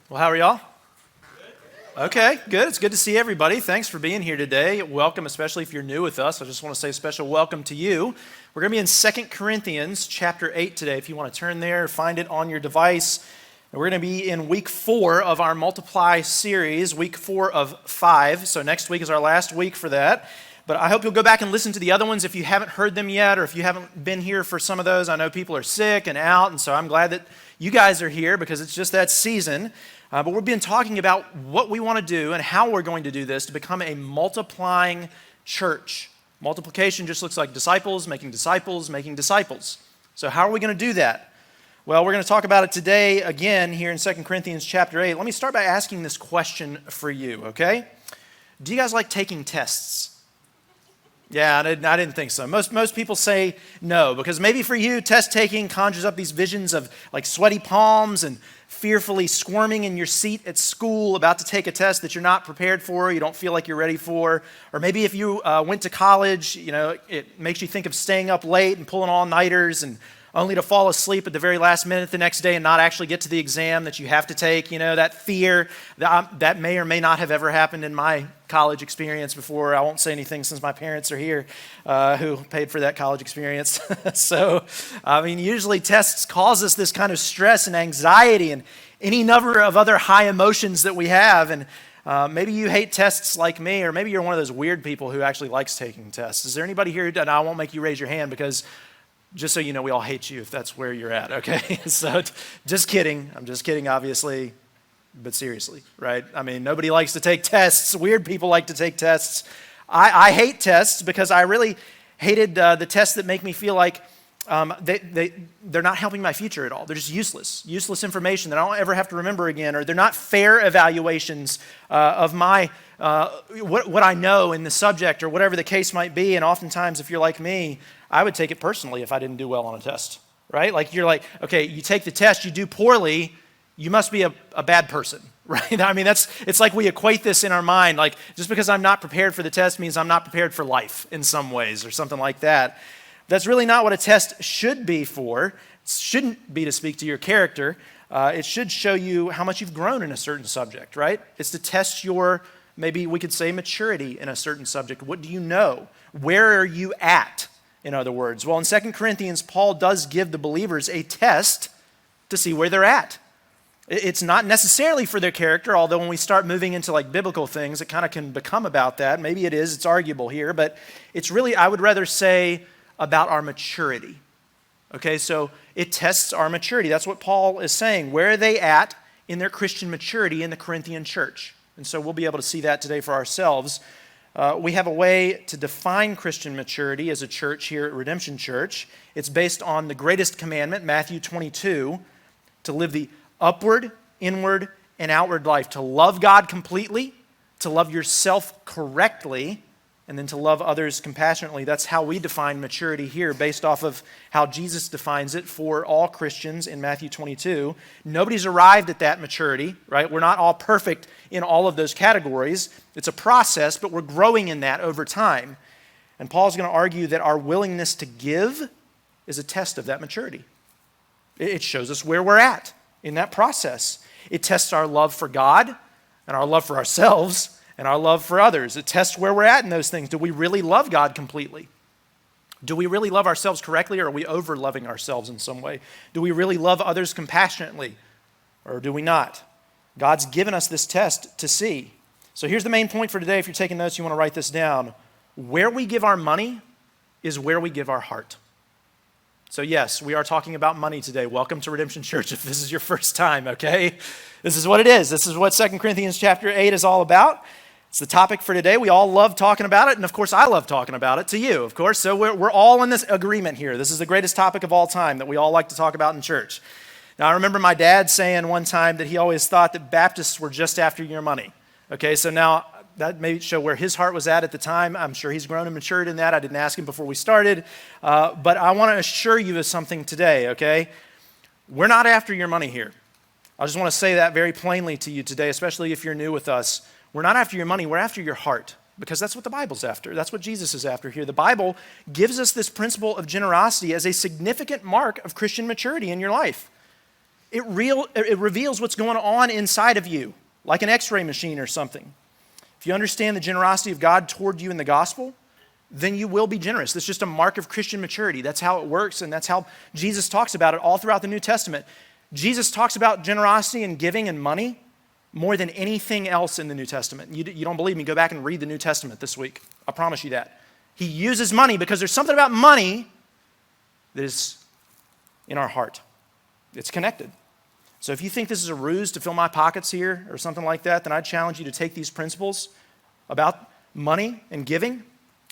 Well, how are y'all? Okay, good. It's good to see everybody. Thanks for being here today. Welcome, especially if you're new with us. I just want to say a special welcome to you. We're going to be in 2 Corinthians chapter 8 today. If you want to turn there, find it on your device. And we're going to be in week 4 of our Multiply series, week 4 of 5. So next week is our last week for that. But I hope you'll go back and listen to the other ones if you haven't heard them yet, or if you haven't been here for some of those. I know people are sick and out, and so I'm glad that you guys are here because it's just that season. But we've been talking about what we want to do and how we're going to do this to become a multiplying church. Multiplication just looks like disciples, making disciples. So how are we going to do that? Well, we're going to talk about it today again here in 2 Corinthians chapter 8. Let me start by asking this question for you, okay? Do you guys like taking tests? Yeah, I didn't think so. Most people say no, because maybe for you, test taking conjures up these visions of like sweaty palms and fearfully squirming in your seat at school about to take a test that you're not prepared for, you don't feel like you're ready for. Or maybe if you went to college, it makes you think of staying up late and pulling all-nighters and only to fall asleep at the very last minute the next day and not actually get to the exam that you have to take. That fear, that may or may not have ever happened in my college experience before. I won't say anything since my parents are here who paid for that college experience. So, usually tests cause us this kind of stress and anxiety and any number of other high emotions that we have. And maybe you hate tests like me, or maybe you're one of those weird people who actually likes taking tests. Is there anybody here? And I won't make you raise your hand because just so you know, we all hate you if that's where you're at, okay? So just kidding. I'm just kidding, obviously, but seriously, right? Nobody likes to take tests. Weird people like to take tests. I hate tests because I really hated the tests that make me feel like they're not helping my future at all. They're just useless information that I don't ever have to remember again, or they're not fair evaluations of my what I know in the subject or whatever the case might be. And oftentimes, if you're like me, I would take it personally if I didn't do well on a test, right? Like you're like, okay, you take the test, you do poorly, you must be a bad person, right? It's like we equate this in our mind, like just because I'm not prepared for the test means I'm not prepared for life in some ways or something like that. That's really not what a test should be for. It shouldn't be to speak to your character. It should show you how much you've grown in a certain subject, right? It's to test your, maybe we could say, maturity in a certain subject. What do you know? Where are you at? In other words, well, in 2 Corinthians, Paul does give the believers a test to see where they're at. It's not necessarily for their character, although when we start moving into like biblical things, it kind of can become about that. Maybe it is, it's arguable here, but it's really, I would rather say, about our maturity. Okay, so it tests our maturity. That's what Paul is saying. Where are they at in their Christian maturity in the Corinthian church? And so we'll be able to see that today for ourselves. We have a way to define Christian maturity as a church here at Redemption Church. It's based on the greatest commandment, Matthew 22, to live the upward, inward, and outward life, to love God completely, to love yourself correctly, and then to love others compassionately. That's how we define maturity here, based off of how Jesus defines it for all Christians in Matthew 22. Nobody's arrived at that maturity, right? We're not all perfect in all of those categories. It's a process, but we're growing in that over time. And Paul's going to argue that our willingness to give is a test of that maturity. It shows us where we're at in that process. It tests our love for God and our love for ourselves and our love for others. It tests where we're at in those things. Do we really love God completely? Do we really love ourselves correctly, or are we over-loving ourselves in some way? Do we really love others compassionately, or do we not? God's given us this test to see. So here's the main point for today. If you're taking notes, you want to write this down. Where we give our money is where we give our heart. So yes, we are talking about money today. Welcome to Redemption Church if this is your first time, okay? This is what it is. This is what 2 Corinthians chapter 8 is all about. It's the topic for today. We all love talking about it, and of course, I love talking about it to you, of course. So we're all in this agreement here. This is the greatest topic of all time that we all like to talk about in church. Now, I remember my dad saying one time that he always thought that Baptists were just after your money. Okay, so now that may show where his heart was at the time. I'm sure he's grown and matured in that. I didn't ask him before we started, but I want to assure you of something today, okay? We're not after your money here. I just want to say that very plainly to you today, especially if you're new with us. We're not after your money, we're after your heart, because that's what the Bible's after. That's what Jesus is after here. The Bible gives us this principle of generosity as a significant mark of Christian maturity in your life. It reveals what's going on inside of you, like an x-ray machine or something. If you understand the generosity of God toward you in the gospel, then you will be generous. That's just a mark of Christian maturity. That's how it works, and that's how Jesus talks about it all throughout the New Testament. Jesus talks about generosity and giving and money more than anything else in the New Testament. You don't believe me? Go back and read the New Testament this week. I promise you that. He uses money because there's something about money that is in our heart. It's connected. So if you think this is a ruse to fill my pockets here or something like that, then I challenge you to take these principles about money and giving,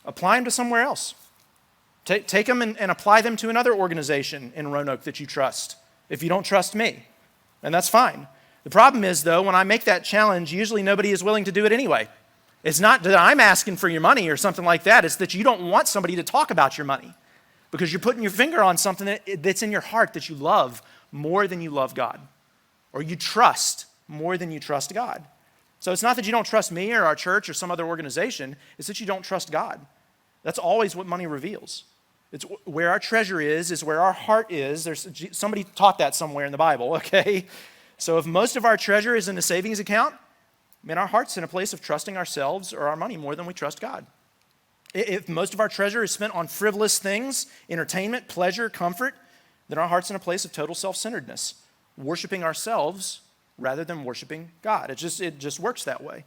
apply them to somewhere else. Take them and apply them to another organization in Roanoke that you trust, if you don't trust me. And that's fine. The problem is, though, when I make that challenge, usually nobody is willing to do it anyway. It's not that I'm asking for your money or something like that. It's that you don't want somebody to talk about your money because you're putting your finger on something that's in your heart that you love more than you love God, or you trust more than you trust God. So it's not that you don't trust me or our church or some other organization. It's that you don't trust God. That's always what money reveals. It's where our treasure is where our heart is. Somebody taught that somewhere in the Bible, okay? So if most of our treasure is in a savings account, man, our heart's in a place of trusting ourselves or our money more than we trust God. If most of our treasure is spent on frivolous things, entertainment, pleasure, comfort, then our heart's in a place of total self-centeredness, worshiping ourselves rather than worshiping God. It just works that way.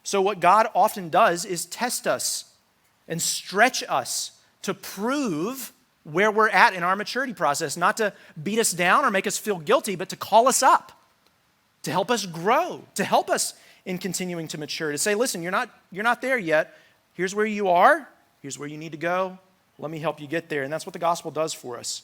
So what God often does is test us and stretch us to prove where we're at in our maturity process, not to beat us down or make us feel guilty, but to call us up, to help us grow, to help us in continuing to mature, to say, listen, you're not there yet. Here's where you are. Here's where you need to go. Let me help you get there. And that's what the gospel does for us.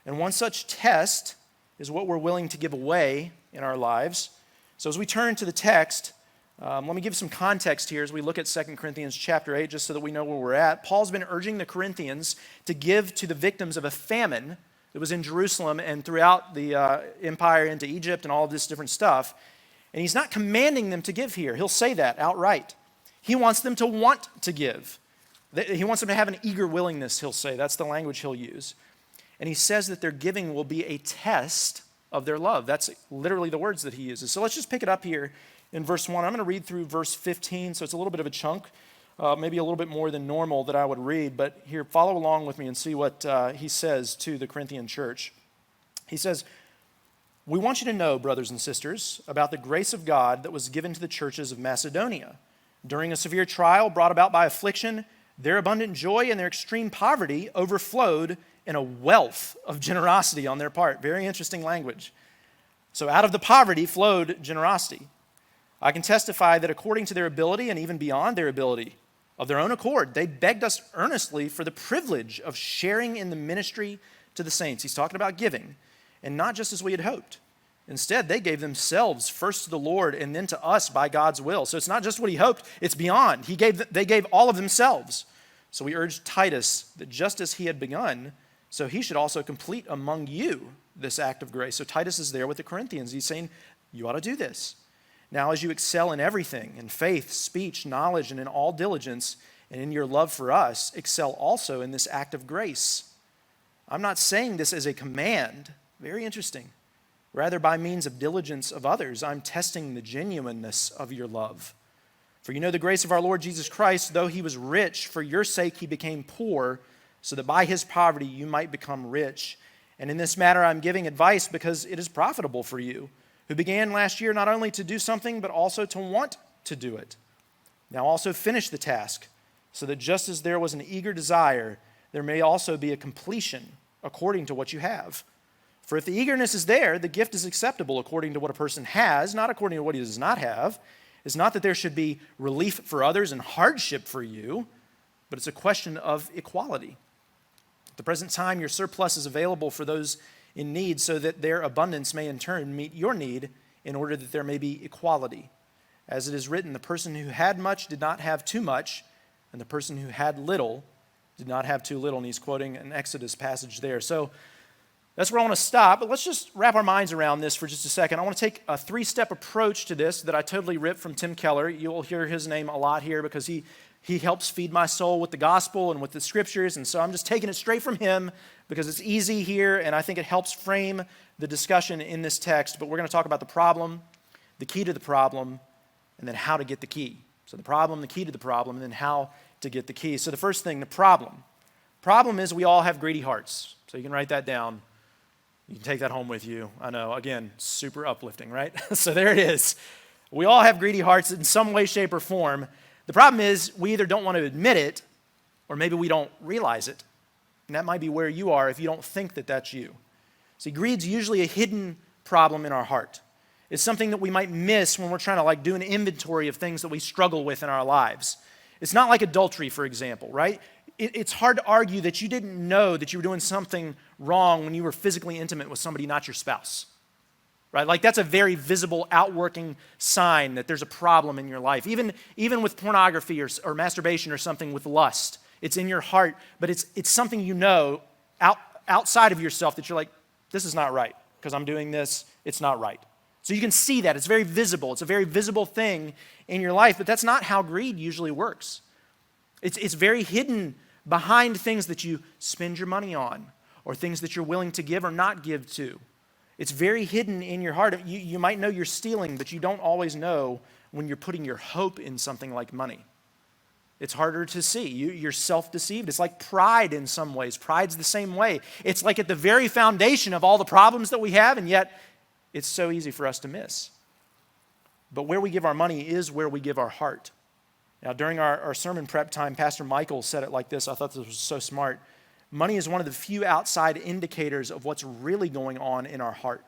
And one such test is what we're willing to give away in our lives. So as we turn to the text, let me give some context here as we look at 2 Corinthians chapter 8, just so that we know where we're at. Paul's been urging the Corinthians to give to the victims of a famine that was in Jerusalem and throughout the empire into Egypt and all of this different stuff. And he's not commanding them to give here. He'll say that outright. He wants them to want to give. He wants them to have an eager willingness, he'll say. That's the language he'll use. And he says that their giving will be a test of their love. That's literally the words that he uses. So let's just pick it up here in verse 1. I'm going to read through verse 15, so it's a little bit of a chunk, maybe a little bit more than normal that I would read. But here, follow along with me and see what he says to the Corinthian church. He says, "We want you to know, brothers and sisters, about the grace of God that was given to the churches of Macedonia. During a severe trial brought about by affliction, their abundant joy and their extreme poverty overflowed in a wealth of generosity on their part." Very interesting language. So out of the poverty flowed generosity. "I can testify that according to their ability and even beyond their ability, of their own accord, they begged us earnestly for the privilege of sharing in the ministry to the saints." He's talking about giving, and not just as we had hoped. Instead, they gave themselves first to the Lord and then to us by God's will. So it's not just what he hoped, it's beyond. They gave all of themselves. So we urged Titus that just as he had begun, so he should also complete among you this act of grace. So Titus is there with the Corinthians. He's saying, you ought to do this. "Now as you excel in everything, in faith, speech, knowledge, and in all diligence, and in your love for us, excel also in this act of grace." I'm not saying this as a command. Very interesting. "Rather, by means of diligence of others, I'm testing the genuineness of your love. For you know the grace of our Lord Jesus Christ, though he was rich, for your sake he became poor, so that by his poverty you might become rich. And in this matter I'm giving advice because it is profitable for you, who began last year not only to do something, but also to want to do it. Now also finish the task, so that just as there was an eager desire, there may also be a completion according to what you have. For if the eagerness is there, the gift is acceptable according to what a person has, not according to what he does not have. It's not that there should be relief for others and hardship for you, but it's a question of equality. At the present time, your surplus is available for those in need, so that their abundance may in turn meet your need, in order that there may be equality. As it is written, the person who had much did not have too much, and the person who had little did not have too little." And he's quoting an Exodus passage there. So that's where I want to stop, but let's just wrap our minds around this for just a second. I want to take a three-step approach to this that I totally ripped from Tim Keller. You'll hear his name a lot here because he He helps feed my soul with the gospel and with the scriptures, and so I'm just taking it straight from him because it's easy here, and I think it helps frame the discussion in this text. But we're going to talk about the problem, the key to the problem, and then how to get the key. So the problem, the key to the problem, and then how to get the key. So the first thing, the problem. Problem is we all have greedy hearts. So you can write that down. You can take that home with you. I know, again, super uplifting, right? So there it is. We all have greedy hearts in some way, shape, or form. The problem is we either don't want to admit it or maybe we don't realize it. And that might be where you are if you don't think that that's you. See, greed's usually a hidden problem in our heart. It's something that we might miss when we're trying to do an inventory of things that we struggle with in our lives. It's not like adultery, for example, right? It's hard to argue that you didn't know that you were doing something wrong when you were physically intimate with somebody not your spouse. Right? That's a very visible, outworking sign that there's a problem in your life. Even with pornography or masturbation or something with lust, it's in your heart, but it's something you know outside of yourself that you're like, this is not right because I'm doing this, it's not right. So you can see that. It's very visible. It's a very visible thing in your life, but that's not how greed usually works. It's very hidden behind things that you spend your money on or things that you're willing to give or not give to. It's very hidden in your heart. You might know you're stealing, but you don't always know when you're putting your hope in something like money. It's harder to see. You're self-deceived. It's like pride in some ways. Pride's the same way. It's like at the very foundation of all the problems that we have, and yet it's so easy for us to miss. But where we give our money is where we give our heart. Now, during our sermon prep time, Pastor Michael said it like this. I thought this was so smart. Money is one of the few outside indicators of what's really going on in our heart.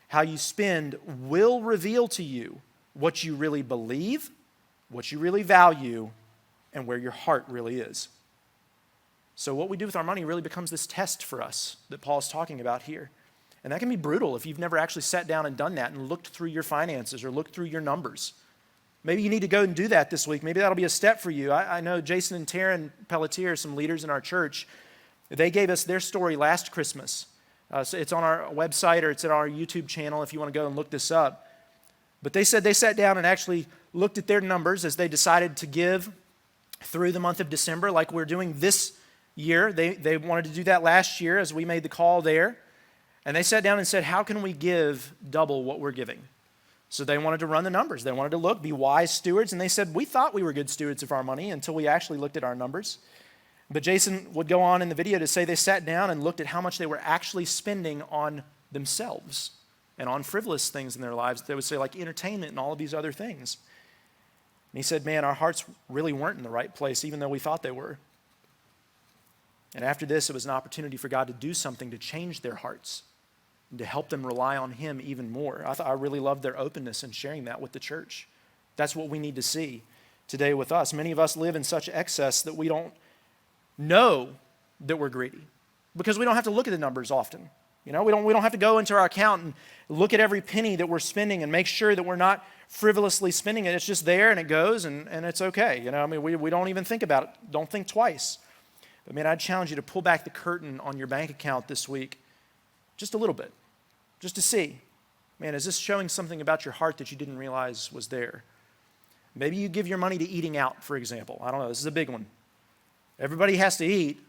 How you spend will reveal to you what you really believe, what you really value, and where your heart really is. So what we do with our money really becomes this test for us that Paul's talking about here. And that can be brutal if you've never actually sat down and done that and looked through your finances or looked through your numbers. Maybe you need to go and do that this week. Maybe that'll be a step for you. I know Jason and Taryn Pelletier, some leaders in our church, they gave us their story last Christmas. So it's on our website or it's at our YouTube channel if you want to go and look this up. But they said they sat down and actually looked at their numbers as they decided to give through the month of December like we're doing this year. They wanted to do that last year as we made the call there. And they sat down and said, how can we give double what we're giving? So they wanted to run the numbers. They wanted to look, be wise stewards. And they said, we thought we were good stewards of our money until we actually looked at our numbers. But Jason would go on in the video to say they sat down and looked at how much they were actually spending on themselves and on frivolous things in their lives. They would say like entertainment and all of these other things. And he said, man, our hearts really weren't in the right place, even though we thought they were. And after this, it was an opportunity for God to do something to change their hearts and to help them rely on him even more. I really loved their openness in sharing that with the church. That's what we need to see today with us. Many of us live in such excess that we don't know that we're greedy because we don't have to look at the numbers often. We don't have to go into our account and look at every penny that we're spending and make sure that we're not frivolously spending it. It's just there and it goes and it's okay. We don't even think about it. Don't think twice. But man, I'd challenge you to pull back the curtain on your bank account this week just a little bit, just to see, man, is this showing something about your heart that you didn't realize was there? Maybe you give your money to eating out, for example. I don't know, this is a big one. Everybody has to eat,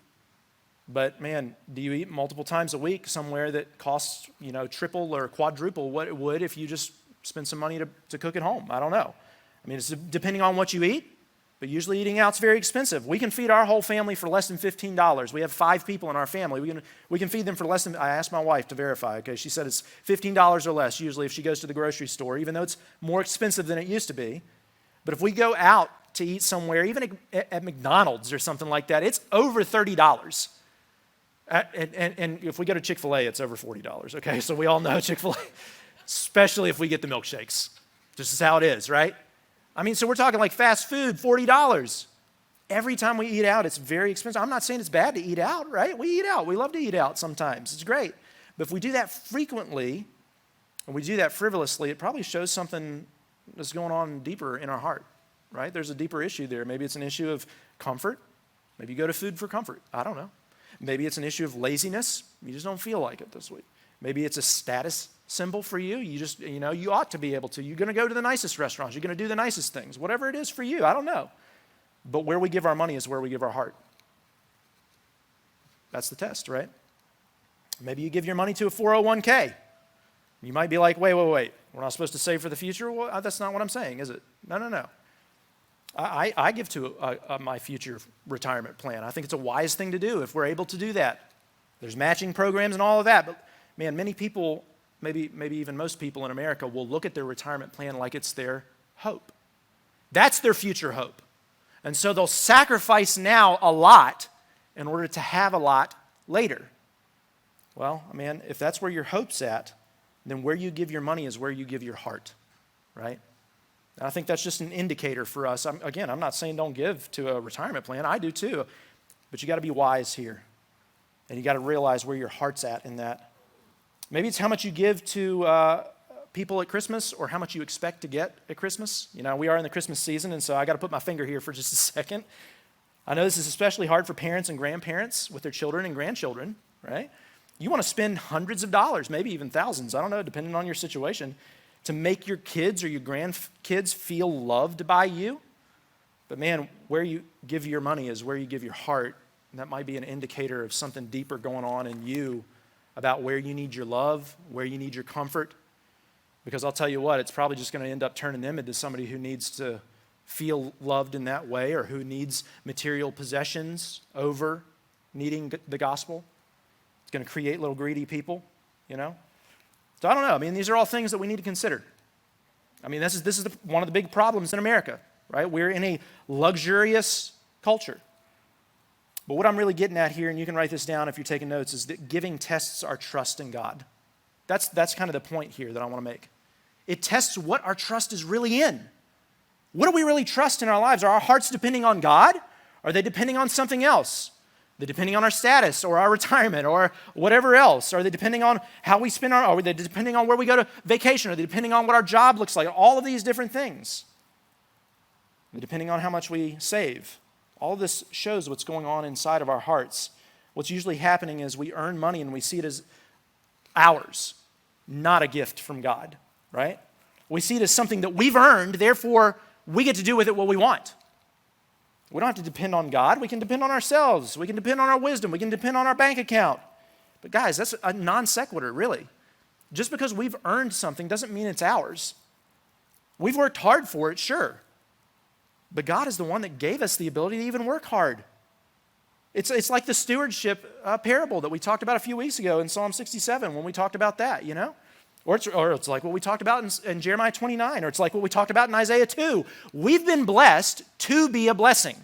but man, do you eat multiple times a week somewhere that costs, triple or quadruple what it would if you just spend some money to cook at home? I don't know. It's depending on what you eat, but usually eating out's very expensive. We can feed our whole family for less than $15. We have 5 people in our family. We can feed them for less than, I asked my wife to verify, okay? She said it's $15 or less usually if she goes to the grocery store, even though it's more expensive than it used to be. But if we go out to eat somewhere, even at McDonald's or something like that, it's over $30. And if we go to Chick-fil-A, it's over $40, okay? So we all know Chick-fil-A, especially if we get the milkshakes. This is how it is, right? So we're talking like fast food, $40. Every time we eat out, it's very expensive. I'm not saying it's bad to eat out, right? We eat out. We love to eat out sometimes. It's great. But if we do that frequently, and we do that frivolously, it probably shows something that's going on deeper in our heart, right? There's a deeper issue there. Maybe it's an issue of comfort. Maybe you go to food for comfort. I don't know. Maybe it's an issue of laziness. You just don't feel like it this week. Maybe it's a status symbol for you. You just, you ought to be able to. You're going to go to the nicest restaurants. You're going to do the nicest things. Whatever it is for you, I don't know. but where we give our money is where we give our heart. That's the test, right? Maybe you give your money to a 401k. You might be like, wait. We're not supposed to save for the future? Well, that's not what I'm saying, is it? No. I give to my future retirement plan. I think it's a wise thing to do if we're able to do that. There's matching programs and all of that. But, man, many people, maybe even most people in America, will look at their retirement plan like it's their hope. That's their future hope. And so they'll sacrifice now a lot in order to have a lot later. Well, man, if that's where your hope's at, then where you give your money is where you give your heart, right? And I think that's just an indicator for us. I'm not saying don't give to a retirement plan. I do too. But you got to be wise here. And you got to realize where your heart's at in that. Maybe it's how much you give to people at Christmas or how much you expect to get at Christmas. You know, we are in the Christmas season, and so I got to put my finger here for just a second. I know this is especially hard for parents and grandparents with their children and grandchildren, right? You want to spend hundreds of dollars, maybe even thousands, I don't know, depending on your situation, to make your kids or your grandkids feel loved by you. But man, where you give your money is where you give your heart. And that might be an indicator of something deeper going on in you about where you need your love, where you need your comfort. Because I'll tell you what, it's probably just going to end up turning them into somebody who needs to feel loved in that way or who needs material possessions over needing the gospel. It's going to create little greedy people, you know. So I don't know. I mean, these are all things that we need to consider. I mean, this is one of the big problems in America, right? We're in a luxurious culture. But what I'm really getting at here, and you can write this down if you're taking notes, is that giving tests our trust in God. That's kind of the point here that I want to make. It tests what our trust is really in. What do we really trust in our lives? Are our hearts depending on God? Are they depending on something else? Are they depending on our status or our retirement or whatever else? Are they depending on how we spend are they depending on where we go to vacation? Are they depending on what our job looks like? All of these different things. Are they depending on how much we save? All of this shows what's going on inside of our hearts. What's usually happening is we earn money and we see it as ours, not a gift from God, right? We see it as something that we've earned, therefore we get to do with it what we want. We don't have to depend on God. We can depend on ourselves. We can depend on our wisdom. We can depend on our bank account. But guys, that's a non sequitur, really. Just because we've earned something doesn't mean it's ours. We've worked hard for it, sure. But God is the one that gave us the ability to even work hard. It's like the stewardship parable that we talked about a few weeks ago in Psalm 67 when we talked about that, you know? Or it's like what we talked about in Jeremiah 29, or it's like what we talked about in Isaiah 2. We've been blessed to be a blessing.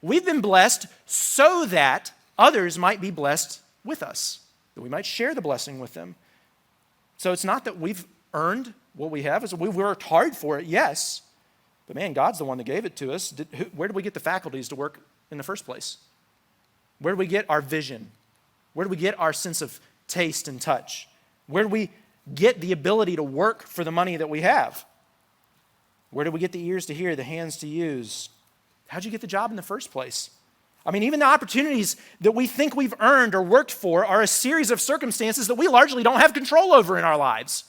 We've been blessed so that others might be blessed with us, that we might share the blessing with them. So it's not that we've earned what we have. We've worked hard for it, yes. But man, God's the one that gave it to us. Where did we get the faculties to work in the first place? Where do we get our vision? Where do we get our sense of taste and touch? Where do we get the ability to work for the money that we have? Where do we get the ears to hear, the hands to use? How'd you get the job in the first place? I mean, even the opportunities that we think we've earned or worked for are a series of circumstances that we largely don't have control over in our lives.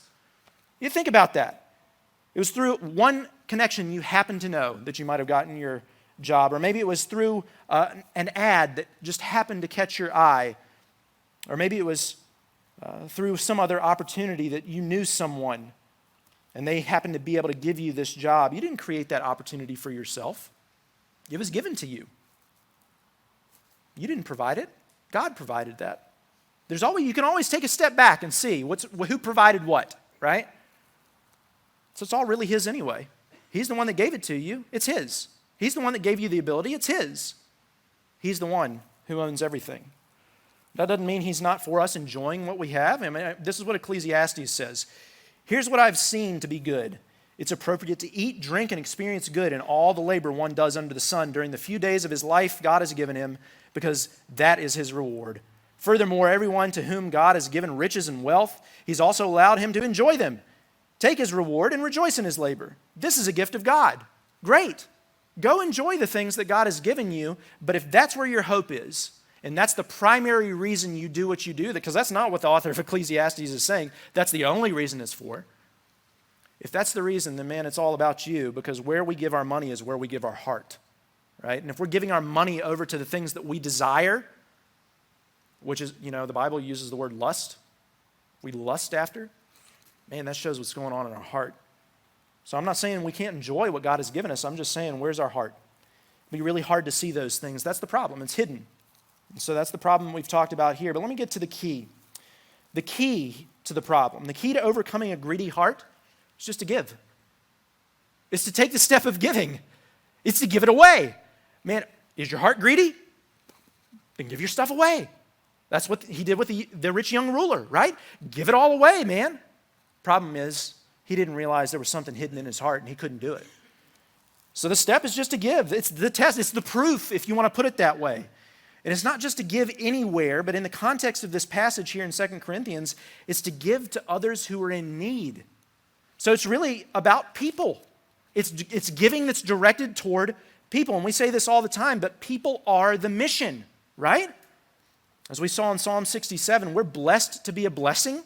You think about that. It was through one connection you happen to know that you might have gotten your job, or maybe it was through an ad that just happened to catch your eye, or maybe it was through some other opportunity that you knew someone and they happened to be able to give you this job. You didn't create that opportunity for yourself. It was given to you. You didn't provide it. God provided that. You can always take a step back and see who provided what, right? So it's all really His anyway. He's the one that gave it to you. It's His. He's the one that gave you the ability. It's His. He's the one who owns everything. That doesn't mean He's not for us enjoying what we have. I mean, this is what Ecclesiastes says. Here's what I've seen to be good. It's appropriate to eat, drink, and experience good in all the labor one does under the sun during the few days of his life God has given him, because that is his reward. Furthermore, everyone to whom God has given riches and wealth, He's also allowed him to enjoy them. Take his reward and rejoice in his labor. This is a gift of God. Great. Go enjoy the things that God has given you, but if that's where your hope is, and that's the primary reason you do what you do, because that's not what the author of Ecclesiastes is saying. That's the only reason it's for. If that's the reason, then man, it's all about you, because where we give our money is where we give our heart. right? And if we're giving our money over to the things that we desire, which is, the Bible uses the word lust, we lust after, man, that shows what's going on in our heart. So I'm not saying we can't enjoy what God has given us. I'm just saying, where's our heart? It'd be really hard to see those things. That's the problem. It's hidden. And so that's the problem we've talked about here. But let me get to the key. The key to the problem, the key to overcoming a greedy heart is just to give. It's to take the step of giving. It's to give it away. Man, is your heart greedy? Then give your stuff away. That's what he did with the rich young ruler, right? Give it all away, man. Problem is, he didn't realize there was something hidden in his heart and he couldn't do it. So the step is just to give. It's the test. It's the proof, if you want to put it that way. And it's not just to give anywhere, but in the context of this passage here in 2 Corinthians, it's to give to others who are in need. So it's really about people. It's giving that's directed toward people. And we say this all the time, but people are the mission, right? As we saw in Psalm 67, we're blessed to be a blessing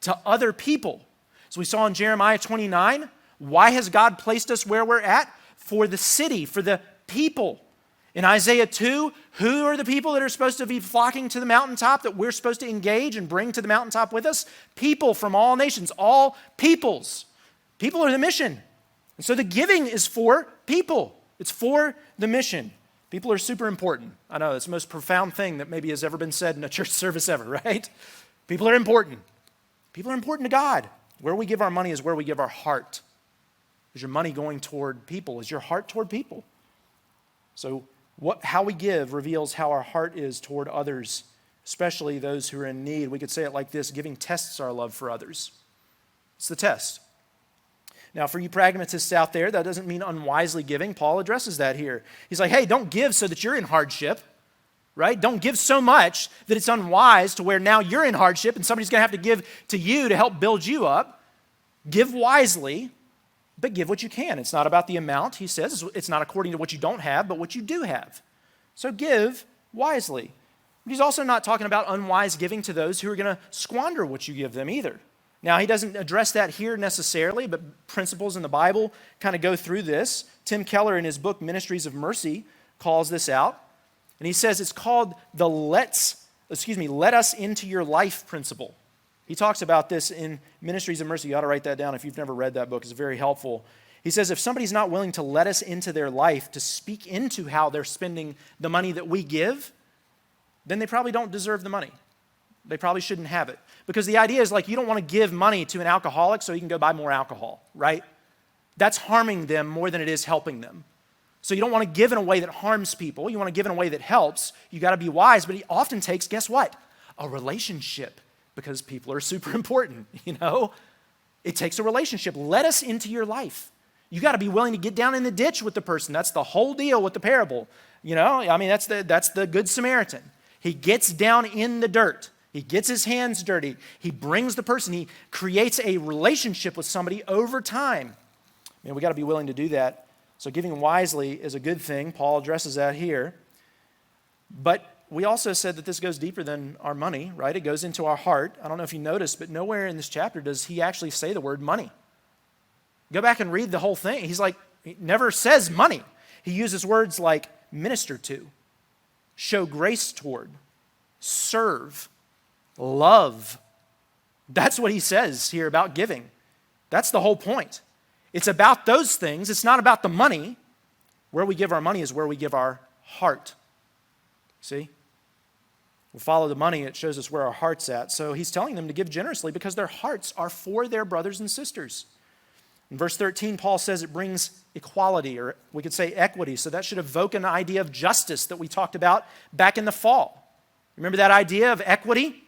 to other people. As we saw in Jeremiah 29, why has God placed us where we're at? For the city, for the people. In Isaiah 2, who are the people that are supposed to be flocking to the mountaintop that we're supposed to engage and bring to the mountaintop with us? People from all nations, all peoples. People are the mission. And so the giving is for people. It's for the mission. People are super important. I know, it's the most profound thing that maybe has ever been said in a church service ever, right? People are important. People are important to God. Where we give our money is where we give our heart. Is your money going toward people? Is your heart toward people? So how we give reveals how our heart is toward others, especially those who are in need. We could say it like this: giving tests our love for others. It's the test. Now, for you pragmatists out there, that doesn't mean unwisely giving. Paul addresses that here. He's like, hey, don't give so that you're in hardship, right? Don't give so much that it's unwise to where now you're in hardship and somebody's going to have to give to you to help build you up. Give wisely, but give what you can. It's not about the amount, he says. It's not according to what you don't have, but what you do have. So give wisely. But he's also not talking about unwise giving to those who are going to squander what you give them either. Now, he doesn't address that here necessarily, but principles in the Bible kind of go through this. Tim Keller, in his book, Ministries of Mercy, calls this out. And he says it's called the let us into your life principle. He talks about this in Ministries of Mercy. You ought to write that down if you've never read that book. It's very helpful. He says if somebody's not willing to let us into their life, to speak into how they're spending the money that we give, then they probably don't deserve the money. They probably shouldn't have it. Because the idea is like you don't want to give money to an alcoholic so you can go buy more alcohol, right? That's harming them more than it is helping them. So you don't want to give in a way that harms people. You want to give in a way that helps. You got to be wise, but it often takes, guess what? A relationship, because people are super important, It takes a relationship. Let us into your life. You got to be willing to get down in the ditch with the person. That's the whole deal with the parable. That's the Good Samaritan. He gets down in the dirt. He gets his hands dirty. He brings the person. He creates a relationship with somebody over time. We got to be willing to do that. So giving wisely is a good thing. Paul addresses that here. But we also said that this goes deeper than our money, right? It goes into our heart. I don't know if you noticed, but nowhere in this chapter does he actually say the word money. Go back and read the whole thing. He never says money. He uses words like minister to, show grace toward, serve, love. That's what he says here about giving. That's the whole point. It's about those things. It's not about the money. Where we give our money is where we give our heart. See? We follow the money, it shows us where our heart's at. So he's telling them to give generously because their hearts are for their brothers and sisters. In verse 13, Paul says it brings equality, or we could say equity. So that should evoke an idea of justice that we talked about back in the fall. Remember that idea of equity?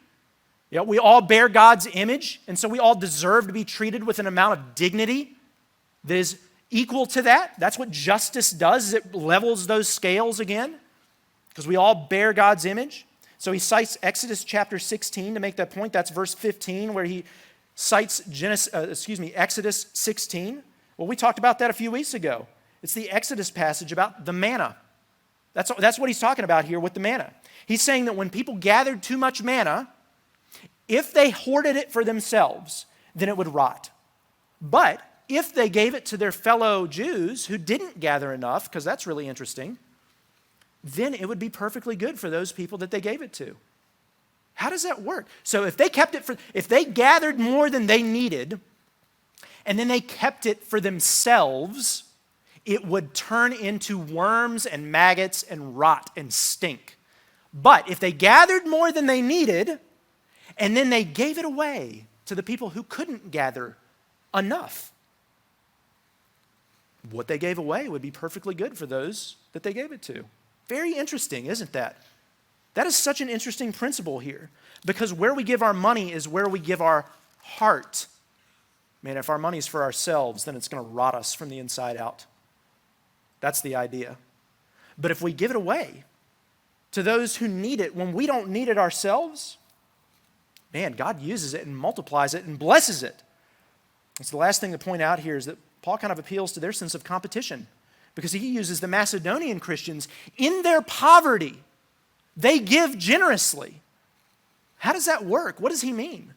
We all bear God's image, and so we all deserve to be treated with an amount of dignity that is equal to that. That's what justice does, is it levels those scales again, because we all bear God's image. So he cites Exodus chapter 16 to make that point. That's verse 15 where he cites Exodus 16. Well, we talked about that a few weeks ago. It's the Exodus passage about the manna. That's what he's talking about here with the manna. He's saying that when people gathered too much manna, if they hoarded it for themselves, then it would rot. But if they gave it to their fellow Jews who didn't gather enough, because that's really interesting, then it would be perfectly good for those people that they gave it to. How does that work? So if they gathered more than they needed, and then they kept it for themselves, it would turn into worms and maggots and rot and stink. But if they gathered more than they needed, and then they gave it away to the people who couldn't gather enough, what they gave away would be perfectly good for those that they gave it to. Very interesting, isn't that? That is such an interesting principle here, because where we give our money is where we give our heart. Man, if our money's for ourselves, then it's going to rot us from the inside out. That's the idea. But if we give it away to those who need it when we don't need it ourselves, man, God uses it and multiplies it and blesses it. It's the last thing to point out here is that Paul kind of appeals to their sense of competition, because he uses the Macedonian Christians in their poverty. They give generously. How does that work? What does he mean?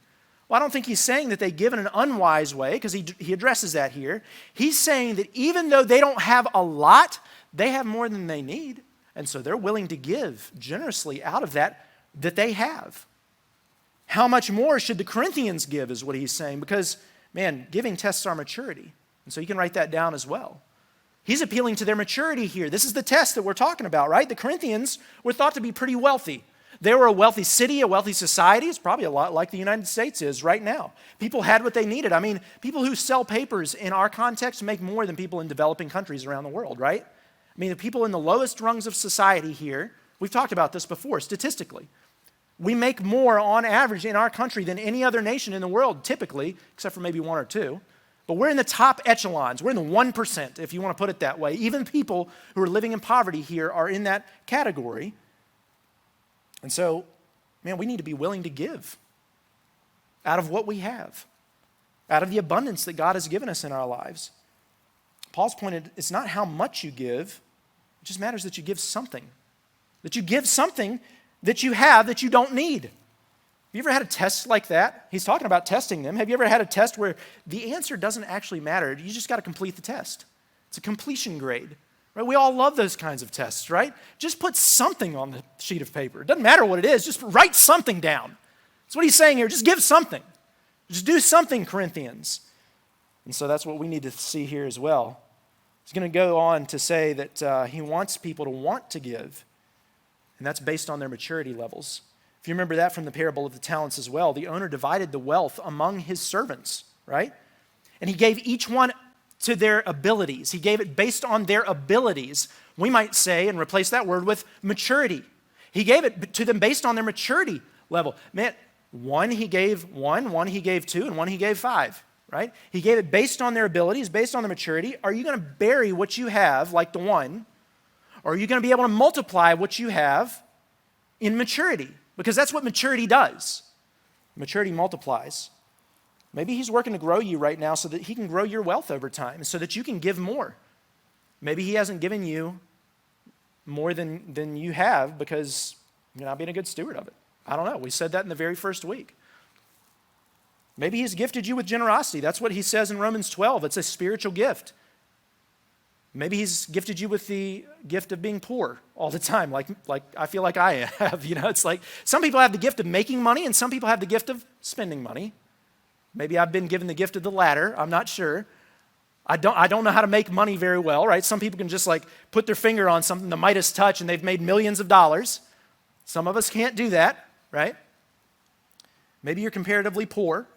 Well, I don't think he's saying that they give in an unwise way, because he addresses that here. He's saying that even though they don't have a lot, they have more than they need. And so they're willing to give generously out of that they have. How much more should the Corinthians give is what he's saying, because, man, giving tests our maturity. And so you can write that down as well. He's appealing to their maturity here. This is the test that we're talking about, right? The Corinthians were thought to be pretty wealthy. They were a wealthy city, a wealthy society. It's probably a lot like the United States is right now. People had what they needed. I mean, people who sell papers in our context make more than people in developing countries around the world, right? I mean, the people in the lowest rungs of society here, we've talked about this before statistically. We make more on average in our country than any other nation in the world, typically, except for maybe one or two. But we're in the top echelons. We're in the 1%, if you want to put it that way. Even people who are living in poverty here are in that category. And so, man, we need to be willing to give out of what we have, out of the abundance that God has given us in our lives. Paul's point is, it's not how much you give, it just matters that you give something. That you give something that you have that you don't need. Have you ever had a test like that? He's talking about testing them. Have you ever had a test where the answer doesn't actually matter? You just got to complete the test. It's a completion grade. Right? We all love those kinds of tests, right? Just put something on the sheet of paper. It doesn't matter what it is. Just write something down. That's what he's saying here. Just give something. Just do something, Corinthians. And so that's what we need to see here as well. He's going to go on to say that he wants people to want to give, and that's based on their maturity levels. If you remember that from the parable of the talents as well, the owner divided the wealth among his servants, right? And he gave each one to their abilities. He gave it based on their abilities. We might say, and replace that word with maturity. He gave it to them based on their maturity level. Man, one he gave 1 he gave 2, and 1 he gave 5, right? He gave it based on their abilities, based on their maturity. Are you going to bury what you have, like the 1, or are you going to be able to multiply what you have in maturity? Because that's what maturity does. Maturity multiplies. Maybe he's working to grow you right now so that he can grow your wealth over time, so that you can give more. Maybe he hasn't given you more than you have because you're not being a good steward of it. I don't know. We said that in the very first week. Maybe he's gifted you with generosity. That's what he says in Romans 12. It's a spiritual gift. Maybe he's gifted you with the gift of being poor all the time, like I feel like I have. You know, it's like some people have the gift of making money and some people have the gift of spending money. Maybe I've been given the gift of the latter. I'm not sure. I don't know how to make money very well, right? Some people can just like put their finger on something, the Midas touch, and they've made millions of dollars. Some of us can't do that, right? Maybe you're comparatively poor.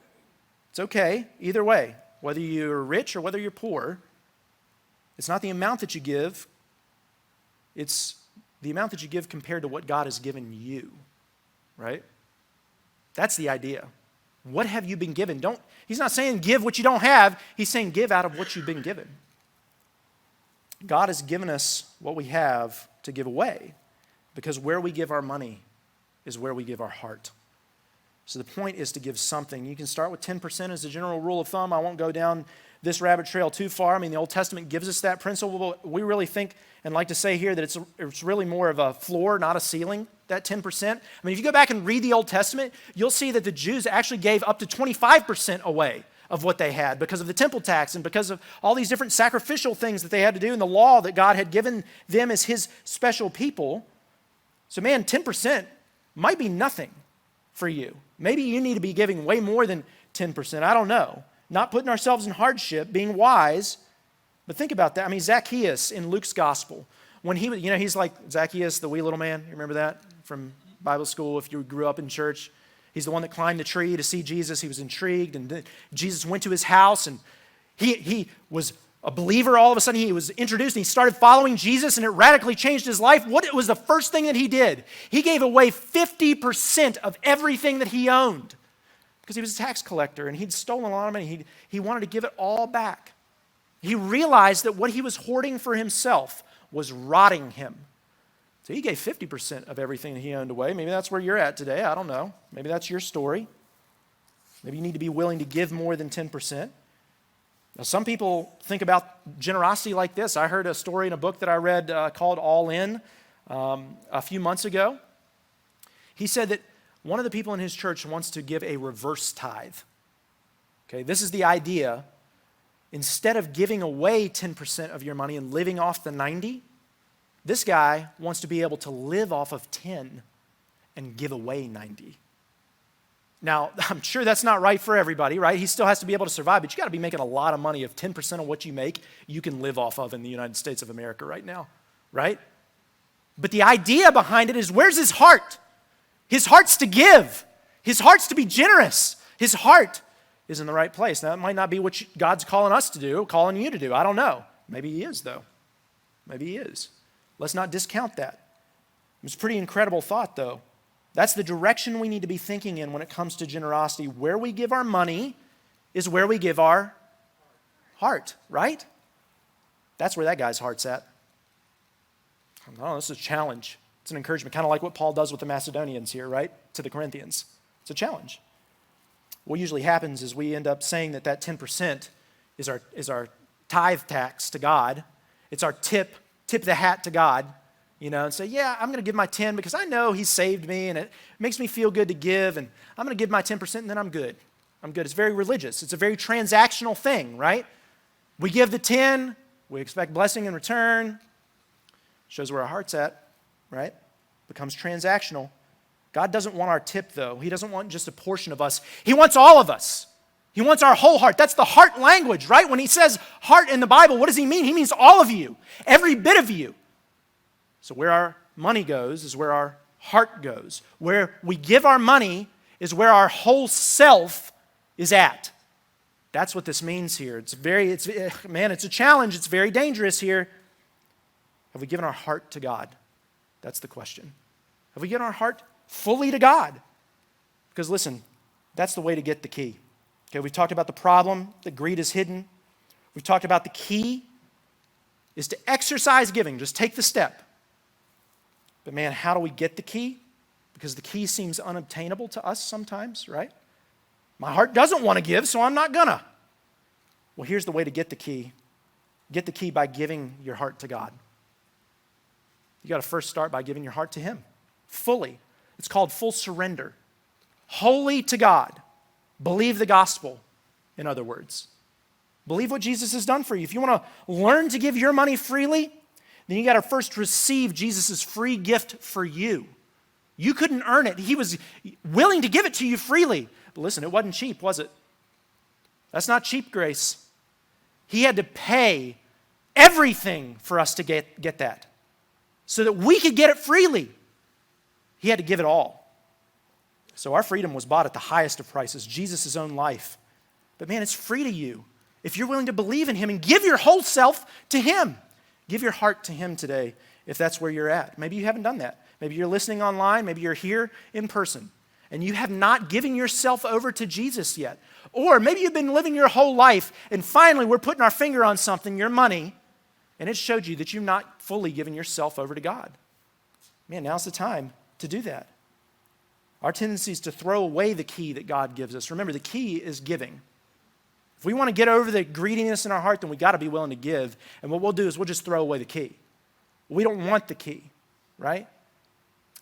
It's okay, either way. Whether you're rich or whether you're poor, it's not the amount that you give, it's the amount that you give compared to what God has given you, right? That's the idea. What have you been given? He's not saying give what you don't have. He's saying give out of what you've been given. God has given us what we have to give away, because where we give our money is where we give our heart. So the point is to give something. You can start with 10% as a general rule of thumb. I won't go down this rabbit trail too far. I mean, the Old Testament gives us that principle. We really think and like to say here that it's really more of a floor, not a ceiling, that 10%. I mean, if you go back and read the Old Testament, you'll see that the Jews actually gave up to 25% away of what they had, because of the temple tax and because of all these different sacrificial things that they had to do in the law that God had given them as his special people. So man, 10% might be nothing for you. Maybe you need to be giving way more than 10%. I don't know. Not putting ourselves in hardship, being wise. But think about that. I mean, Zacchaeus in Luke's gospel, when he was, he's like Zacchaeus, the wee little man. You remember that from Bible school if you grew up in church? He's the one that climbed the tree to see Jesus. He was intrigued, and Jesus went to his house, and he was a believer. All of a sudden, he was introduced, and he started following Jesus, and it radically changed his life. What was the first thing that he did? He gave away 50% of everything that he owned because he was a tax collector, and he'd stolen a lot of money. He wanted to give it all back. He realized that what he was hoarding for himself was rotting him. So he gave 50% of everything that he owned away. Maybe that's where you're at today. I don't know. Maybe that's your story. Maybe you need to be willing to give more than 10%. Now, some people think about generosity like this. I heard a story in a book that I read called All In a few months ago. He said that one of the people in his church wants to give a reverse tithe. Okay, this is the idea. Instead of giving away 10% of your money and living off the 90, this guy wants to be able to live off of 10 and give away 90. Now, I'm sure that's not right for everybody, right? He still has to be able to survive, but you got to be making a lot of money if 10% of what you make, you can live off of in the United States of America right now, right? But the idea behind it is, where's his heart? His heart's to give. His heart's to be generous. His heart is in the right place. Now, that might not be what God's calling us to do, calling you to do. I don't know. Maybe he is, though. Maybe he is. Let's not discount that. It's a pretty incredible thought, though. That's the direction we need to be thinking in when it comes to generosity. Where we give our money is where we give our heart, right? That's where that guy's heart's at. Oh, this is a challenge. It's an encouragement, kind of like what Paul does with the Macedonians here, right? To the Corinthians. It's a challenge. What usually happens is we end up saying that 10% is our tithe tax to God. It's our tip the hat to God, and say, yeah, I'm going to give my 10 because I know he saved me and it makes me feel good to give, and I'm going to give my 10% and then I'm good. I'm good. It's very religious. It's a very transactional thing, right? We give the 10, we expect blessing in return. Shows where our heart's at, right? Becomes transactional. God doesn't want our tip, though. He doesn't want just a portion of us. He wants all of us. He wants our whole heart. That's the heart language, right? When he says heart in the Bible, what does he mean? He means all of you, every bit of you. So where our money goes is where our heart goes. Where we give our money is where our whole self is at. That's what this means here. It's a challenge. It's very dangerous here. Have we given our heart to God? That's the question. Have we given our heart fully to God? Because listen, that's the way to get the key. Okay, we've talked about the problem, that greed is hidden. We've talked about the key is to exercise giving. Just take the step. But man, how do we get the key? Because the key seems unobtainable to us sometimes, right? My heart doesn't want to give, so I'm not gonna. Well, here's the way to get the key. Get the key by giving your heart to God. You got to first start by giving your heart to him fully. It's called full surrender. Wholly to God. Believe the gospel, in other words. Believe what Jesus has done for you. If you want to learn to give your money freely, then you got to first receive Jesus' free gift for you. You couldn't earn it. He was willing to give it to you freely. But listen, it wasn't cheap, was it? That's not cheap grace. He had to pay everything for us to get that, so that we could get it freely. He had to give it all. So our freedom was bought at the highest of prices, Jesus' own life. But man, it's free to you if you're willing to believe in him and give your whole self to him. Give your heart to him today if that's where you're at. Maybe you haven't done that. Maybe you're listening online. Maybe you're here in person and you have not given yourself over to Jesus yet. Or maybe you've been living your whole life and finally we're putting our finger on something, your money, and it showed you that you've not fully given yourself over to God. Man, now's the time to do that. Our tendency is to throw away the key that God gives us. Remember, the key is giving. If we want to get over the greediness in our heart, then we got to be willing to give. And what we'll do is we'll just throw away the key. We don't want the key, right?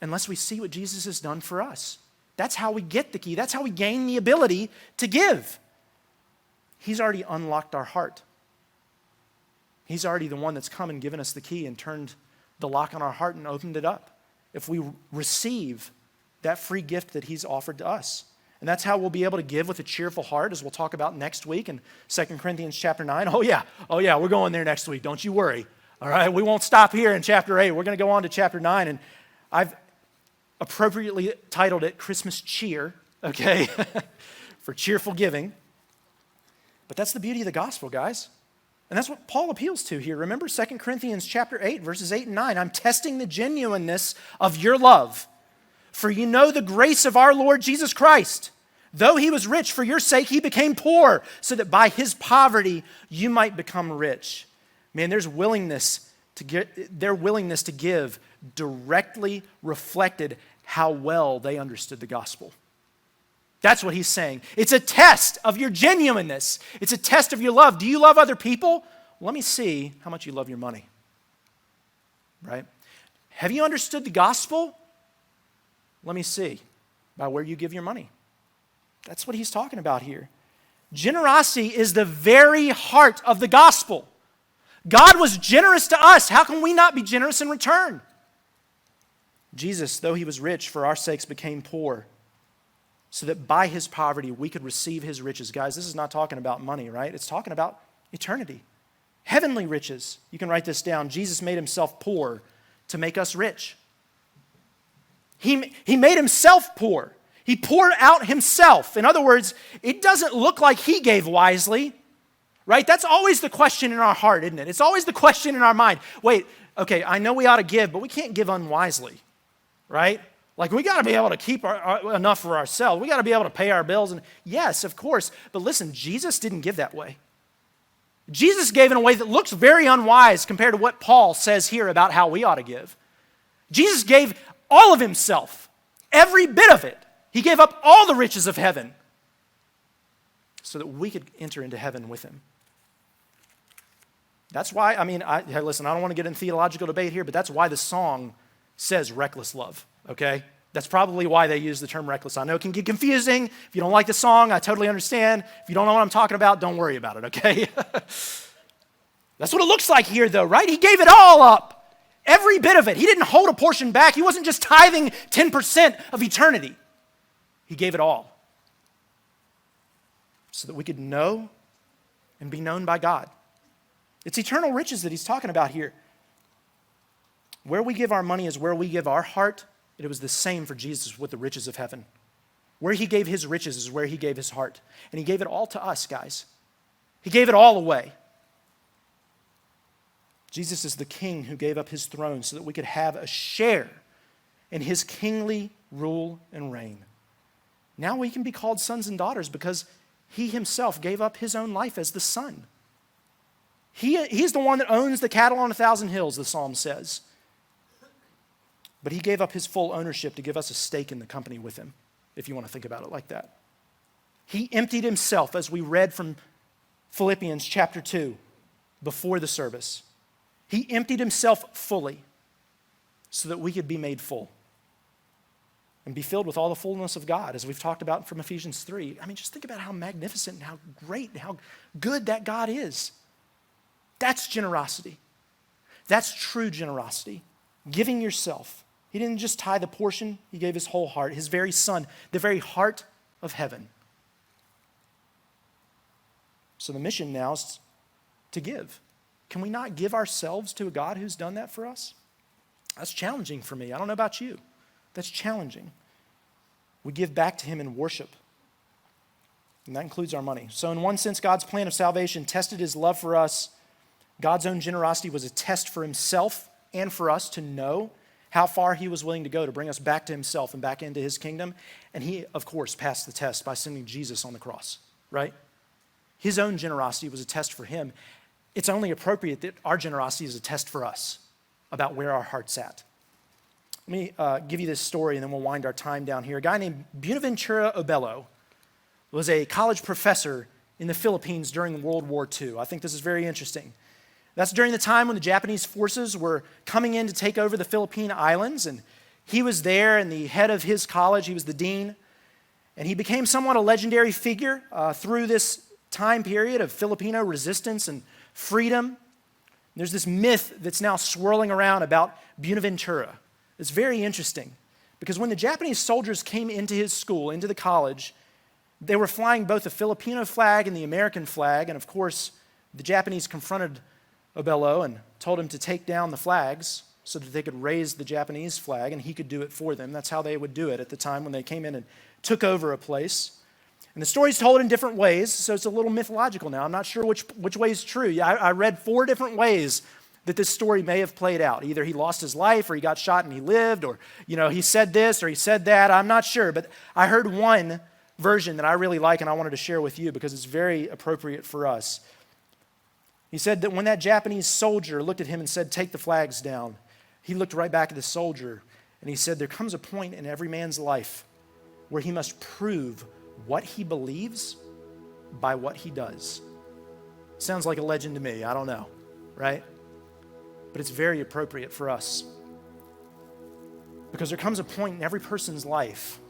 Unless we see what Jesus has done for us. That's how we get the key. That's how we gain the ability to give. He's already unlocked our heart. He's already the one that's come and given us the key and turned the lock on our heart and opened it up. If we receive that free gift that he's offered to us. And that's how we'll be able to give with a cheerful heart, as we'll talk about next week in 2 Corinthians chapter 9. Oh yeah, we're going there next week. Don't you worry. All right, we won't stop here in chapter 8. We're going to go on to chapter 9, and I've appropriately titled it Christmas Cheer, okay, for cheerful giving. But that's the beauty of the gospel, guys. And that's what Paul appeals to here. Remember 2 Corinthians chapter 8, verses 8 and 9. I'm testing the genuineness of your love. For you know the grace of our Lord Jesus Christ. Though he was rich, for your sake he became poor, so that by his poverty you might become rich. Man, their willingness to give directly reflected how well they understood the gospel. That's what he's saying. It's a test of your genuineness. It's a test of your love. Do you love other people? Well, let me see how much you love your money. Right? Have you understood the gospel? Let me see by where you give your money. That's what he's talking about here. Generosity is the very heart of the gospel. God was generous to us. How can we not be generous in return? Jesus, though he was rich, for our sakes became poor, so that by his poverty we could receive his riches. Guys, this is not talking about money, right? It's talking about eternity. Heavenly riches. You can write this down. Jesus made himself poor to make us rich. He made himself poor. He poured out himself. In other words, it doesn't look like he gave wisely, right? That's always the question in our heart, isn't it? It's always the question in our mind. Wait, okay, I know we ought to give, but we can't give unwisely, right? Like, we got to be able to keep enough for ourselves. We got to be able to pay our bills. And yes, of course. But listen, Jesus didn't give that way. Jesus gave in a way that looks very unwise compared to what Paul says here about how we ought to give. Jesus gave all of himself, every bit of it. He gave up all the riches of heaven so that we could enter into heaven with him. That's why, hey, listen, I don't want to get in theological debate here, but that's why the song says reckless love, okay? That's probably why they use the term reckless. I know it can get confusing. If you don't like the song, I totally understand. If you don't know what I'm talking about, don't worry about it, okay? That's what it looks like here, though, right? He gave it all up, every bit of it. He didn't hold a portion back. He wasn't just tithing 10% of eternity. He gave it all so that we could know and be known by God. It's eternal riches that he's talking about here. Where we give our money is where we give our heart. It was the same for Jesus with the riches of heaven. Where he gave his riches is where he gave his heart. And he gave it all to us, guys. He gave it all away. Jesus is the king who gave up his throne so that we could have a share in his kingly rule and reign. Now we can be called sons and daughters because he himself gave up his own life as the son. He's the one that owns the cattle on 1,000 hills, the psalm says. But he gave up his full ownership to give us a stake in the company with him, if you want to think about it like that. He emptied himself, as we read from Philippians chapter 2 before the service. He emptied himself fully so that we could be made full and be filled with all the fullness of God, as we've talked about from Ephesians 3. Just think about how magnificent and how great and how good that God is. That's generosity. That's true generosity. Giving yourself. He didn't just tithe a portion, he gave his whole heart, his very son, the very heart of heaven. So the mission now is to give. Can we not give ourselves to a God who's done that for us? That's challenging for me. I don't know about you. That's challenging. We give back to him in worship. And that includes our money. So in one sense, God's plan of salvation tested his love for us. God's own generosity was a test for himself and for us to know how far he was willing to go to bring us back to himself and back into his kingdom. And he, of course, passed the test by sending Jesus on the cross, right? His own generosity was a test for him. It's only appropriate that our generosity is a test for us about where our heart's at. Let me give you this story, and then we'll wind our time down here. A guy named Buenaventura Obello was a college professor in the Philippines during World War II. I think this is very interesting. That's during the time when the Japanese forces were coming in to take over the Philippine Islands, and he was there, and the head of his college, he was the dean, and he became somewhat a legendary figure through this time period of Filipino resistance and freedom. There's this myth that's now swirling around about Buenaventura. It's very interesting because when the Japanese soldiers came into his school, into the college, they were flying both the Filipino flag and the American flag, and of course, the Japanese confronted Abelo and told him to take down the flags so that they could raise the Japanese flag, and he could do it for them. That's how they would do it at the time when they came in and took over a place. And the story's told in different ways, so it's a little mythological now. I'm not sure which way is true. I read 4 different ways that this story may have played out. Either he lost his life, or he got shot and he lived, or he said this or he said that. I'm not sure, but I heard one version that I really like and I wanted to share with you because it's very appropriate for us. He said that when that Japanese soldier looked at him and said, "Take the flags down," he looked right back at the soldier and he said, "There comes a point in every man's life where he must prove what he believes by what he does." Sounds like a legend to me. I don't know, right? But it's very appropriate for us. Because there comes a point in every person's life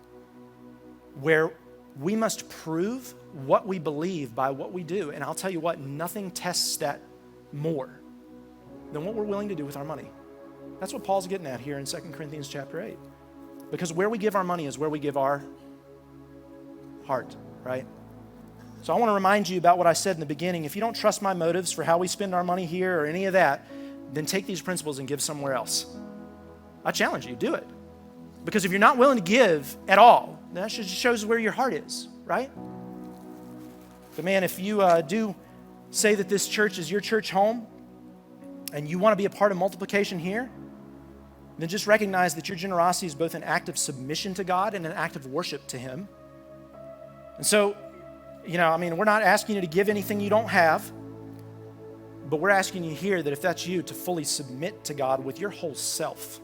where we must prove what we believe by what we do. And I'll tell you what, nothing tests that more than what we're willing to do with our money. That's what Paul's getting at here in 2 Corinthians chapter 8. Because where we give our money is where we give our heart, right? So I want to remind you about what I said in the beginning. If you don't trust my motives for how we spend our money here or any of that, then take these principles and give somewhere else. I challenge you, do it. Because if you're not willing to give at all, that just shows where your heart is, right? But man, if you do say that this church is your church home and you want to be a part of multiplication here, then just recognize that your generosity is both an act of submission to God and an act of worship to Him. And so, we're not asking you to give anything you don't have, but we're asking you here that if that's you, to fully submit to God with your whole self,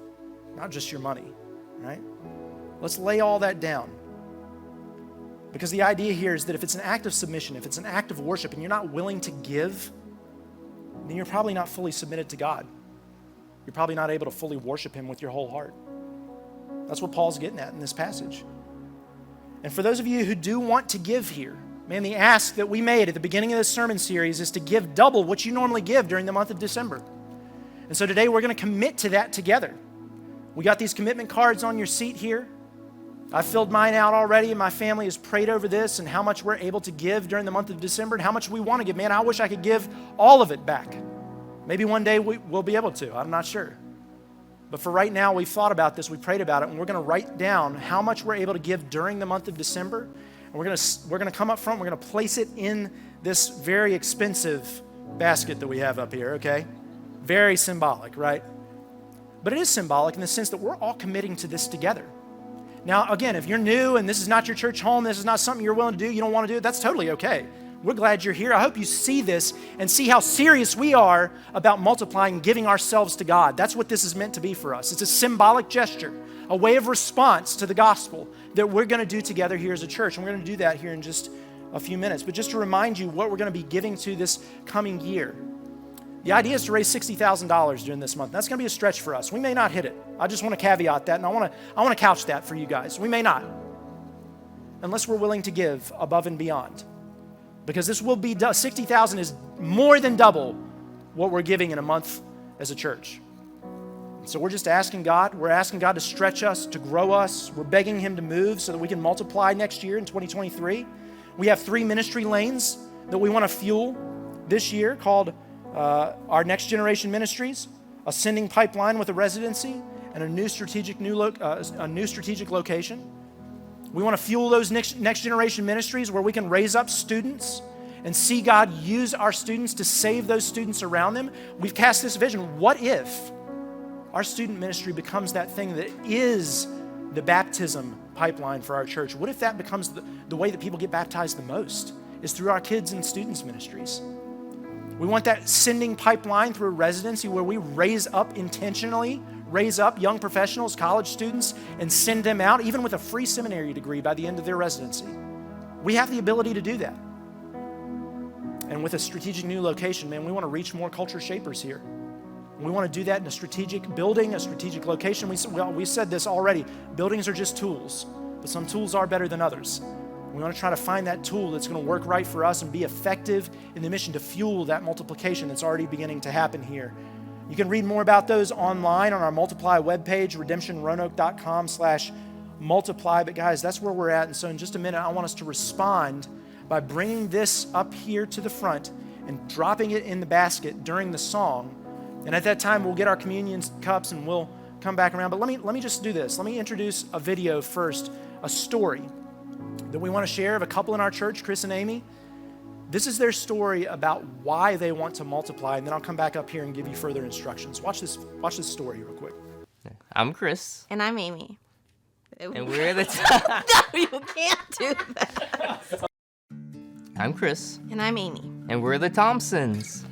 not just your money, right? Let's lay all that down. Because the idea here is that if it's an act of submission, if it's an act of worship, and you're not willing to give, then you're probably not fully submitted to God. You're probably not able to fully worship Him with your whole heart. That's what Paul's getting at in this passage. And for those of you who do want to give here, man, the ask that we made at the beginning of this sermon series is to give double what you normally give during the month of December. And so today we're going to commit to that together. We got these commitment cards on your seat here. I filled mine out already, and my family has prayed over this and how much we're able to give during the month of December and how much we want to give. Man, I wish I could give all of it back. Maybe one day we'll be able to. I'm not sure. But for right now, we've thought about this, we prayed about it, and we're going to write down how much we're able to give during the month of December. And we're going to come up front, we're going to place it in this very expensive basket that we have up here, okay? Very symbolic, right? But it is symbolic in the sense that we're all committing to this together. Now, again, if you're new and this is not your church home, this is not something you're willing to do, you don't want to do it, that's totally okay. We're glad you're here. I hope you see this and see how serious we are about multiplying and giving ourselves to God. That's what this is meant to be for us. It's a symbolic gesture, a way of response to the gospel that we're going to do together here as a church. And we're going to do that here in just a few minutes. But just to remind you what we're going to be giving to this coming year. The idea is to raise $60,000 during this month. That's going to be a stretch for us. We may not hit it. I just want to caveat that, and I want to couch that for you guys. We may not, unless we're willing to give above and beyond. Because this will be, $60,000 is more than double what we're giving in a month as a church. So we're just asking God. We're asking God to stretch us, to grow us. We're begging Him to move so that we can multiply next year in 2023. We have 3 ministry lanes that we want to fuel this year called our Next Generation Ministries, Ascending Pipeline with a residency, and a new strategic location. We want to fuel those next generation ministries where we can raise up students and see God use our students to save those students around them. We've cast this vision. What if our student ministry becomes that thing that is the baptism pipeline for our church? What if that becomes the way that people get baptized the most is through our kids and students ministries? We want that sending pipeline through a residency where we raise up young professionals, college students, and send them out, even with a free seminary degree by the end of their residency. We have the ability to do that. And with a strategic new location, man, we want to reach more culture shapers here. We want to do that in a strategic building, a strategic location. We said this already. Buildings are just tools, but some tools are better than others. We want to try to find that tool that's going to work right for us and be effective in the mission to fuel that multiplication that's already beginning to happen here. You can read more about those online on our Multiply webpage, redemptionroanoke.com/multiply. But guys, that's where we're at. And so in just a minute, I want us to respond by bringing this up here to the front and dropping it in the basket during the song. And at that time, we'll get our communion cups and we'll come back around. But let me just do this. Let me introduce a video first, a story that we want to share of a couple in our church, Chris and Amy. This is their story about why they want to multiply, and then I'll come back up here and give you further instructions. Watch this story real quick. I'm Chris. And I'm Amy. And we're the No, you can't do that. I'm Chris. And I'm Amy. And we're the Thompsons.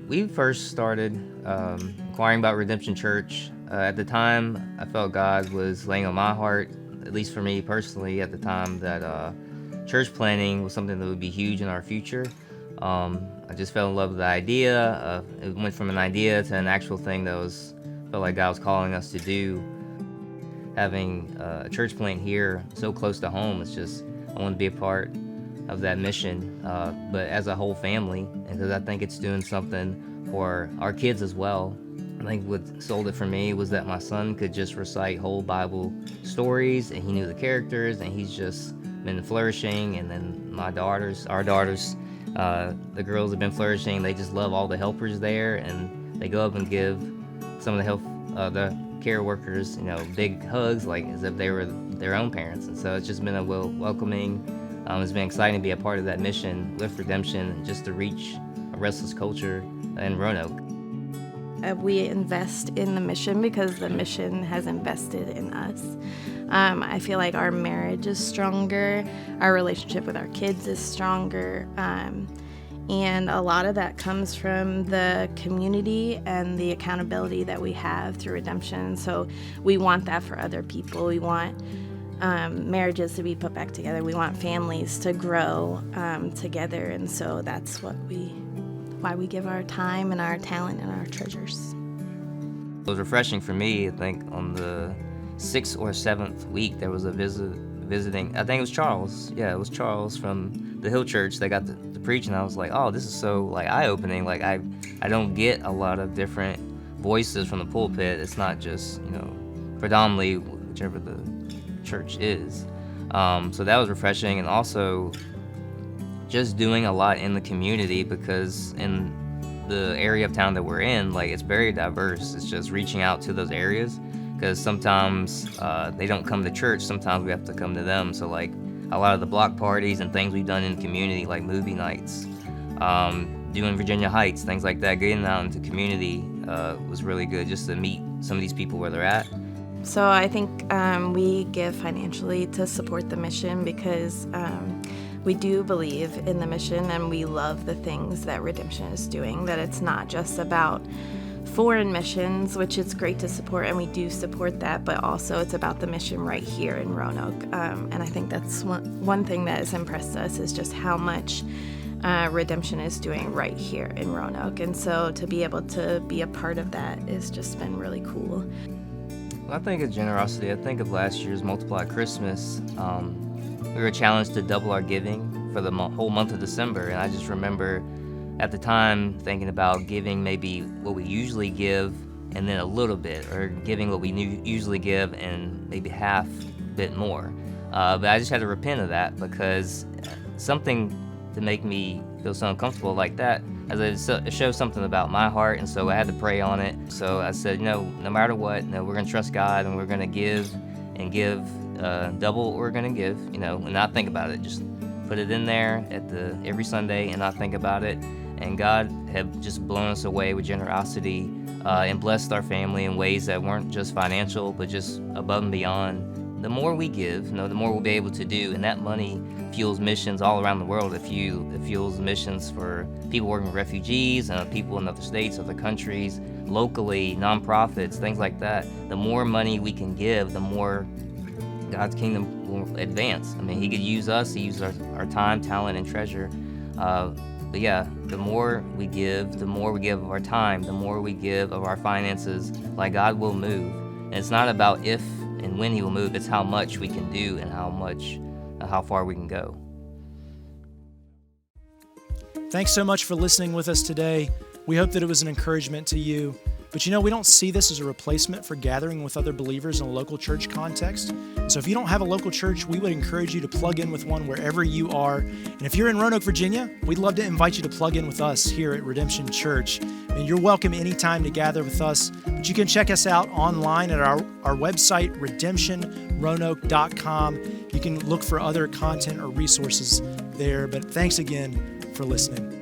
We first started inquiring about Redemption Church. At the time, I felt God was laying on my heart, at least for me personally, at the time, that church planting was something that would be huge in our future. I just fell in love with the idea. It went from an idea to an actual thing that felt like God was calling us to do. Having a church plant here so close to home, I want to be a part of that mission, but as a whole family, because I think it's doing something for our kids as well. I think what sold it for me was that my son could just recite whole Bible stories, and he knew the characters, and he's just been flourishing. And then our daughters, the girls have been flourishing. They just love all the helpers there, and they go up and give some of the care workers, big hugs, like as if they were their own parents. And so it's just been a welcoming. It's been exciting to be a part of that mission with Redemption, just to reach a restless culture in Roanoke. We invest in the mission because the mission has invested in us. I feel like our marriage is stronger, our relationship with our kids is stronger, and a lot of that comes from the community and the accountability that we have through Redemption. So we want that for other people. We want marriages to be put back together. We want families to grow together, and so that's why we give our time and our talent and our treasures. It was refreshing for me. I think on the 6th or 7th week there was a visiting. I think it was Charles. Yeah, it was Charles from the Hill Church that got to preach, and I was like, oh, this is so eye-opening. Like I don't get a lot of different voices from the pulpit. It's not just predominantly whichever the church is. So that was refreshing, and also just doing a lot in the community, because in the area of town that we're in, it's very diverse. It's just reaching out to those areas, because sometimes they don't come to church. Sometimes we have to come to them. So a lot of the block parties and things we've done in the community, like movie nights, doing Virginia Heights, things like that, getting out into community was really good, just to meet some of these people where they're at. So I think we give financially to support the mission because we do believe in the mission, and we love the things that Redemption is doing, that it's not just about foreign missions, which is great to support, and we do support that, but also it's about the mission right here in Roanoke. And I think that's one thing that has impressed us, is just how much Redemption is doing right here in Roanoke. And so to be able to be a part of that has just been really cool. When I think of generosity, I think of last year's Multiply Christmas. We were challenged to double our giving for the whole month of December, and I just remember at the time thinking about giving maybe what we usually give and then a little bit, or giving what we usually give and maybe half bit more. But I just had to repent of that, because something to make me feel so uncomfortable like that, as it shows something about my heart, and so I had to pray on it. So I said, no matter what, we're going to trust God, and we're going to give double what we're going to give, and not think about it. Just put it in there every Sunday and not think about it. And God had just blown us away with generosity and blessed our family in ways that weren't just financial, but just above and beyond. The more we give, the more we'll be able to do, and that money fuels missions all around the world. It fuels missions for people working with refugees, people in other states, other countries, locally, nonprofits, things like that. The more money we can give, the more God's kingdom will advance. He could use us, He uses our time, talent, and treasure. But yeah, the more we give of our time, the more we give of our finances, God will move. And it's not about if and when He will move, it's how much we can do and how much how far we can go. Thanks so much for listening with us today. We hope that it was an encouragement to you. But we don't see this as a replacement for gathering with other believers in a local church context. So if you don't have a local church, we would encourage you to plug in with one wherever you are. And if you're in Roanoke, Virginia, we'd love to invite you to plug in with us here at Redemption Church. And you're welcome anytime to gather with us. But you can check us out online at our website, redemptionroanoke.com. You can look for other content or resources there. But thanks again for listening.